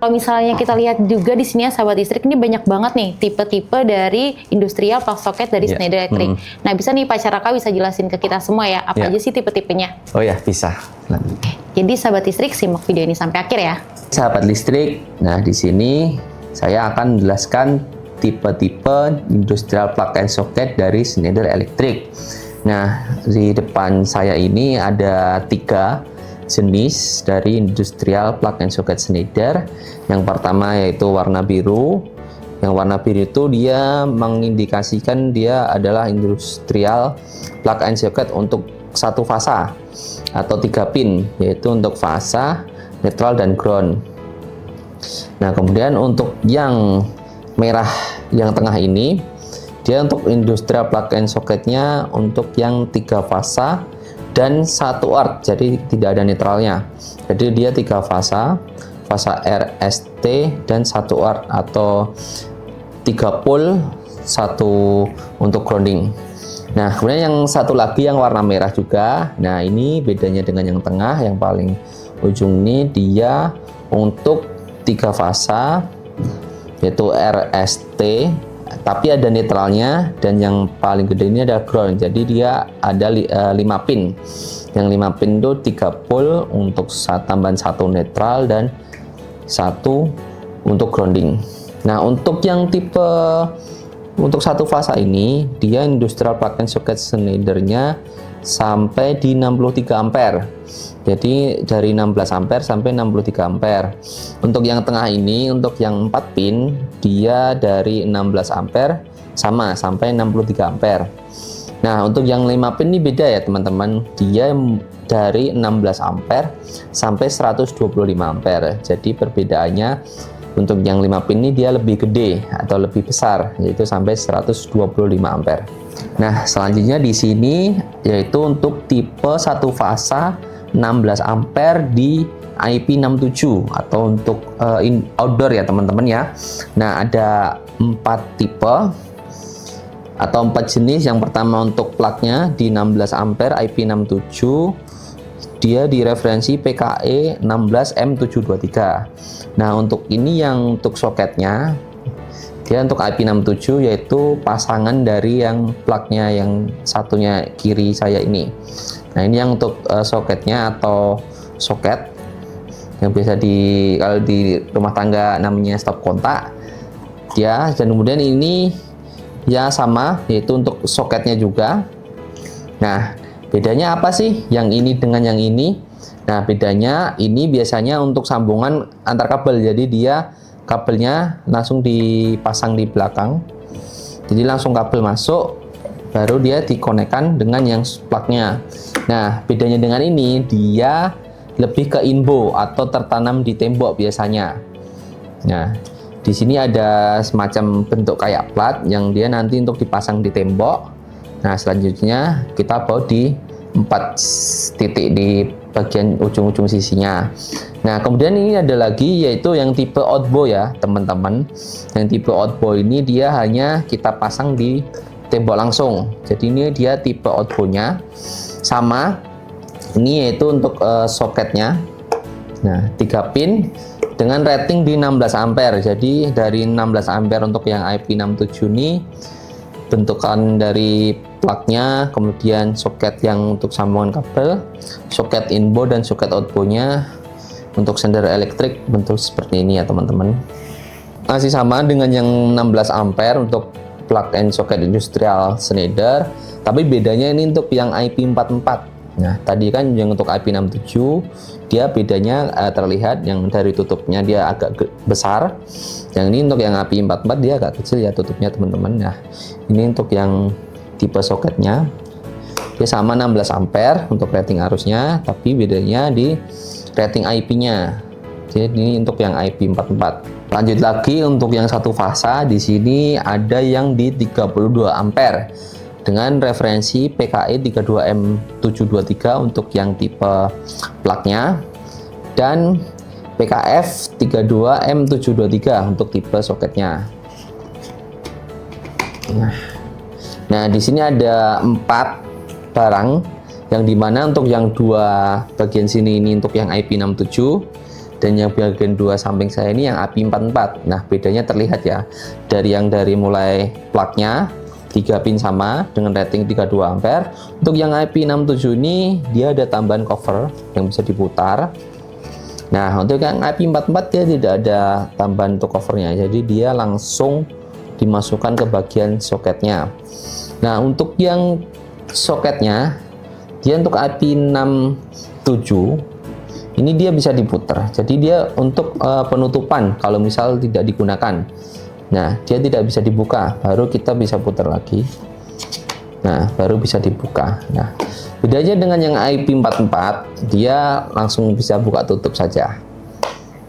Kalau misalnya kita lihat juga di sini ya sahabat listrik, ini banyak banget nih tipe-tipe dari industrial plug socket dari Schneider Electric. Nah, bisa nih Pak Caraka bisa jelasin ke kita semua ya, apa aja sih tipe-tipenya? Oh ya, bisa. Jadi sahabat listrik simak video ini sampai akhir ya. Sahabat listrik, nah di sini saya akan menjelaskan tipe-tipe industrial plug and socket dari Schneider Electric. Nah, di depan saya ini ada 3 jenis dari industrial plug and socket Schneider. Yang pertama yaitu warna biru. Yang warna biru itu dia mengindikasikan dia adalah industrial plug and socket untuk satu fasa atau 3 pin, yaitu untuk fasa, netral, dan ground. Nah, kemudian untuk yang merah yang tengah ini, dia untuk industrial plug and socketnya untuk yang 3 fasa dan 1 arc, jadi tidak ada netralnya. Jadi dia 3 fasa RST dan 1 arc atau 3 pole, 1 untuk grounding. Nah, kemudian yang satu lagi yang warna merah juga. Nah, ini bedanya dengan yang tengah, yang paling ujung ini dia untuk 3 fasa yaitu RST, tapi ada netralnya, dan yang paling gede ini ada ground. Jadi dia ada 5 pin. Yang 5 pin itu 3 pole untuk tambahan 1 netral dan 1 untuk grounding. Nah, untuk yang tipe untuk 1 fasa ini, dia industrial plug and socket Schneider-nya sampai di 63 ampere. Jadi dari 16 ampere sampai 63 ampere. Untuk yang tengah ini, untuk yang 4 pin, dia dari 16 ampere sama sampai 63 ampere. Nah, untuk yang 5 pin ini beda ya teman-teman. Dia dari 16 ampere sampai 125 ampere. Jadi perbedaannya untuk yang 5 pin ini dia lebih gede atau lebih besar, yaitu sampai 125 ampere. Nah, selanjutnya di sini yaitu untuk tipe 1 fasa 16 ampere di IP67 atau untuk outdoor ya teman-teman ya. Nah, ada 4 tipe atau 4 jenis. Yang pertama untuk plugnya di 16 ampere IP67, dia di referensi PKE 16M723. Nah, untuk ini yang untuk soketnya, dia untuk IP67 yaitu pasangan dari yang plugnya yang satunya kiri saya ini. Nah, ini yang untuk soketnya atau soket yang biasa kalau di rumah tangga namanya stop kontak ya. Dan kemudian ini ya sama, yaitu untuk soketnya juga. Nah, bedanya apa sih yang ini dengan yang ini? Nah, bedanya ini biasanya untuk sambungan antar kabel. Jadi dia kabelnya langsung dipasang di belakang. Jadi langsung kabel masuk, baru dia dikonekkan dengan yang plugnya. Nah, bedanya dengan ini, dia lebih ke inbow atau tertanam di tembok biasanya. Nah, di sini ada semacam bentuk kayak plat yang dia nanti untuk dipasang di tembok. Nah, selanjutnya kita baut di 4 titik di bagian ujung-ujung sisinya. Nah, kemudian ini ada lagi yaitu yang tipe outbow ya teman-teman. Yang tipe outbow ini dia hanya kita pasang di tembok langsung. Jadi ini dia tipe outbow-nya sama. Ini yaitu untuk soketnya. Nah, 3 pin dengan rating di 16 ampere. Jadi dari 16 ampere untuk yang IP67 ini bentukan dari plugnya, kemudian soket yang untuk sambungan kabel, soket inbow dan soket outbow-nya untuk Schneider Electric bentuk seperti ini ya teman-teman. Masih sama dengan yang 16 ampere untuk plug and socket industrial Schneider, tapi bedanya ini untuk yang IP44. Nah, tadi kan yang untuk IP67 dia bedanya terlihat yang dari tutupnya dia agak besar. Yang ini untuk yang IP44 dia agak kecil ya tutupnya teman-teman. Nah, ini untuk yang tipe soketnya dia sama 16 ampere untuk rating arusnya, tapi bedanya di rating IP-nya. Jadi ini untuk yang IP44. Lanjut lagi untuk yang satu fasa, di sini ada yang di 32 ampere dengan referensi PKE 32M723 untuk yang tipe plugnya, dan PKF 32M723 untuk tipe soketnya. Nah, di sini ada 4 barang, yang dimana untuk yang 2 bagian sini ini untuk yang IP67, dan yang bagian 2 samping saya ini yang IP44. Nah, bedanya terlihat ya, dari mulai plugnya 3 pin sama dengan rating 32 ampere. Untuk yang IP67 ini dia ada tambahan cover yang bisa diputar. Nah, untuk yang IP44 dia tidak ada tambahan untuk covernya, jadi dia langsung dimasukkan ke bagian soketnya. Nah, untuk yang soketnya dia untuk IP67 ini dia bisa diputar, jadi dia untuk penutupan kalau misal tidak digunakan. Nah, dia tidak bisa dibuka, baru kita bisa putar lagi. Nah, baru bisa dibuka. Nah, bedanya dengan yang IP44, dia langsung bisa buka tutup saja.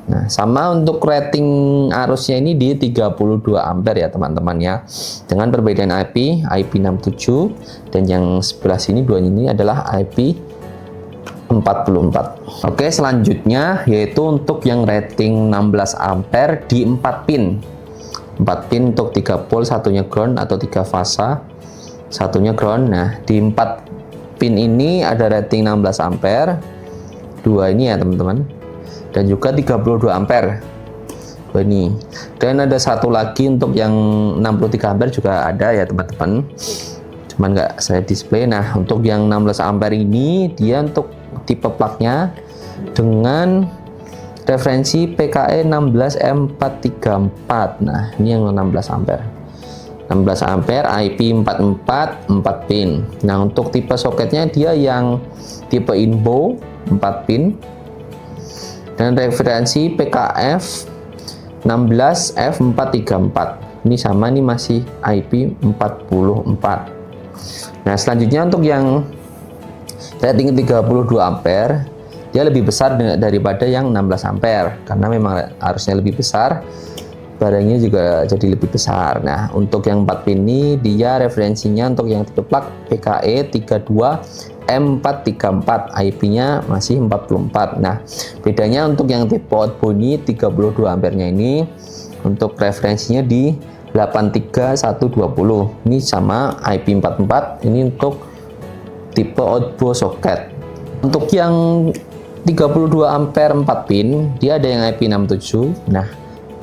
Nah, sama untuk rating arusnya ini di 32 ampere ya teman-teman ya. Dengan perbedaan IP67, dan yang sebelah sini dua ini adalah IP44. Oke, selanjutnya yaitu untuk yang rating 16 ampere di 4 pin. 4 pin untuk 3 pole, satunya ground atau 3 fasa, satunya ground. Nah, di 4 pin ini ada rating 16 ampere, 2 ini ya teman-teman, dan juga 32 ampere, 2 ini. Dan ada satu lagi untuk yang 63 ampere juga ada ya teman-teman, cuman nggak saya display. Nah, untuk yang 16 ampere ini dia untuk tipe plugnya dengan referensi PKE 16M434. Nah, ini yang 16 ampere. 16 ampere IP44 4 pin. Nah, untuk tipe soketnya dia yang tipe inbow 4 pin dan referensi PKF 16F434. Ini sama, ini masih IP44. Nah, selanjutnya untuk yang rating 32 ampere, dia lebih besar daripada yang 16 ampere karena memang arusnya lebih besar, barangnya juga jadi lebih besar. Nah, untuk yang 4 pin ini dia referensinya untuk yang tipe plug PKE 32M434, IP-nya masih 44. Nah, bedanya untuk yang tipe outbow ini 32 ampernya ini untuk referensinya di 83120. Ini sama IP44, ini untuk tipe outbow socket. Untuk yang 32 ampere 4 pin dia ada yang IP67. Nah,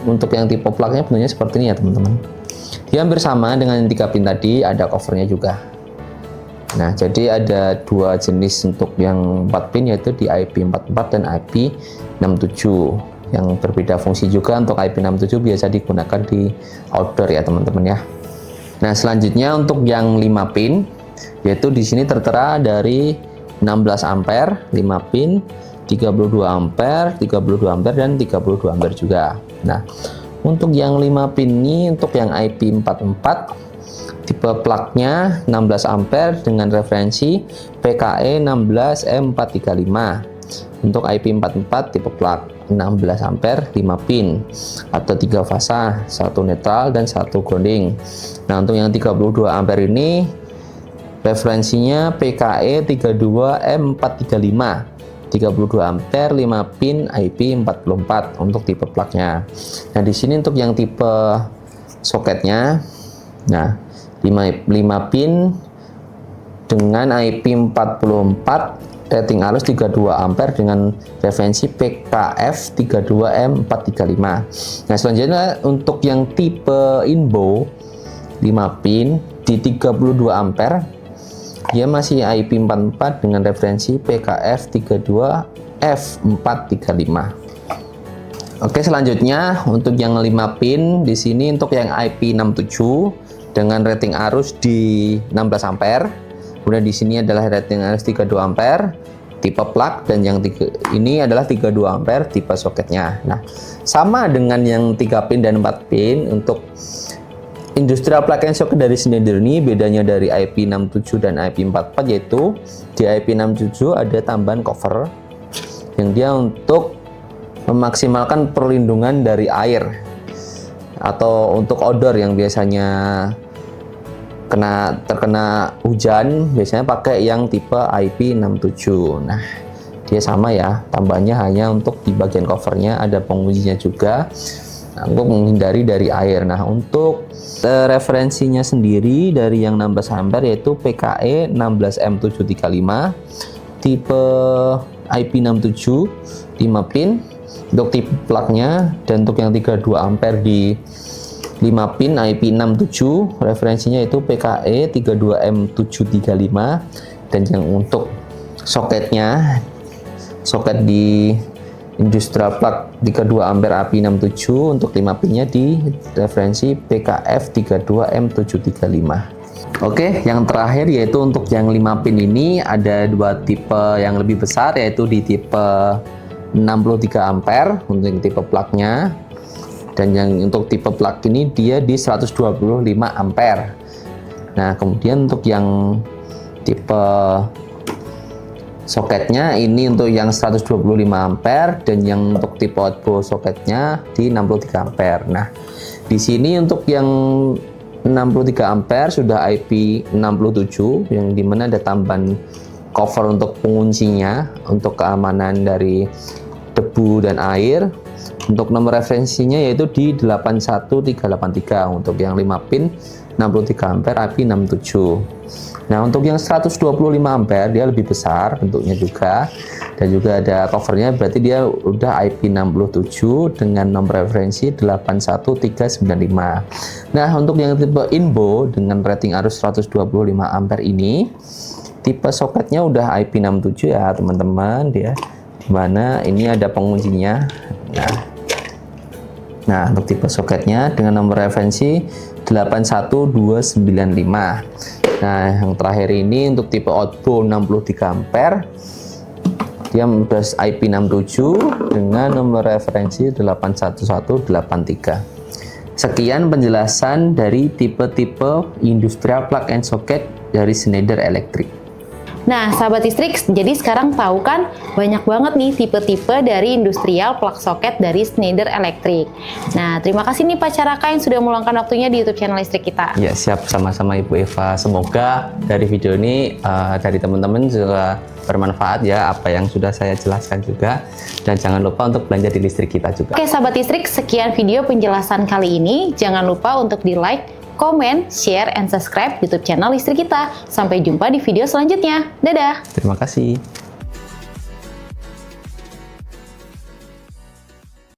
untuk yang tipe plugnya bentuknya seperti ini ya teman-teman. Dia hampir sama dengan yang 3 pin tadi, ada covernya juga. Nah, jadi ada 2 jenis untuk yang 4 pin, yaitu di IP44 dan IP67 yang berbeda fungsi juga. Untuk IP67 biasa digunakan di outdoor ya teman-teman ya. Nah, selanjutnya untuk yang 5 pin, yaitu di sini tertera dari 16 ampere 5 pin, 32 ampere, 32 ampere dan 32 ampere juga. Nah, untuk yang 5 pin ini untuk yang IP44 tipe plugnya 16 ampere dengan referensi PKE 16M435. Untuk IP44 tipe plug 16 ampere 5 pin atau 3 fasa, 1 netral dan 1 grounding. Nah, untuk yang 32 ampere ini referensinya PKE 32M435, 32 ampere 5 pin IP44 untuk tipe plugnya. Nah, di sini untuk yang tipe soketnya, nah 5 pin dengan IP44 rating arus 32 ampere dengan referensi PKF 32M435. Nah, selanjutnya untuk yang tipe inbow 5 pin di 32 ampere, dia masih IP44 dengan referensi PKF 32F435. Oke, selanjutnya untuk yang 5 pin di sini untuk yang IP67 dengan rating arus di 16 ampere. Kemudian di sini adalah rating arus 32 ampere tipe plug, dan yang ini adalah 32 ampere tipe soketnya. Nah, sama dengan yang 3 pin dan 4 pin untuk industrial plug and socket dari Schneider ini, bedanya dari IP67 dan IP44 yaitu di IP67 ada tambahan cover yang dia untuk memaksimalkan perlindungan dari air atau untuk odor yang biasanya terkena hujan, biasanya pakai yang tipe IP67. Nah, dia sama ya, tambahnya hanya untuk di bagian covernya ada penguncinya juga untuk menghindari dari air. Nah, untuk referensinya sendiri dari yang 16 ampere yaitu PKE 16M735 tipe IP67 5 pin untuk tipe plugnya, dan untuk yang 32 ampere di 5 pin IP67, referensinya itu PKE 32M735, dan yang untuk soketnya, soket di industrial plug 32 ampere IP67 untuk 5 pinnya di referensi PKF 32M735. Oke, yang terakhir yaitu untuk yang 5 pin ini ada dua tipe yang lebih besar, yaitu di tipe 63 ampere untuk yang tipe plugnya, dan yang untuk tipe plug ini dia di 125 ampere. Nah, kemudian untuk yang tipe soketnya ini untuk yang 125 ampere, dan yang untuk tipe outboard soketnya di 63 ampere. Nah, di sini untuk yang 63 ampere sudah IP67, yang dimana ada tambahan cover untuk penguncinya untuk keamanan dari debu dan air. Untuk nomor referensinya yaitu di 81383 untuk yang 5 pin 63 ampere IP67. Nah, untuk yang 125 ampere dia lebih besar bentuknya juga, dan juga ada covernya, berarti dia udah IP67 dengan nomor referensi 81395. Nah, untuk yang tipe Inbo dengan rating arus 125 ampere ini, tipe soketnya udah IP67 ya teman-teman, dia dimana ini ada penguncinya. Nah, untuk tipe soketnya dengan nomor referensi 81295. Nah, yang terakhir ini untuk tipe outboard 63 ampere, dia udah IP67 dengan nomor referensi 81183. Sekian penjelasan dari tipe-tipe industrial plug and socket dari Schneider Electric. Nah, sahabat listrik, jadi sekarang tahu kan banyak banget nih tipe-tipe dari industrial plug socket dari Schneider Electric. Nah, terima kasih nih Pak Caraka yang sudah meluangkan waktunya di YouTube channel listrik kita. Ya, siap, sama-sama Ibu Eva. Semoga dari video ini dari teman-teman juga bermanfaat ya apa yang sudah saya jelaskan juga, dan jangan lupa untuk belanja di listrik kita juga. Oke, sahabat listrik, sekian video penjelasan kali ini. Jangan lupa untuk di-like, komen, share, and subscribe YouTube channel listrik kita. Sampai jumpa di video selanjutnya. Dadah! Terima kasih.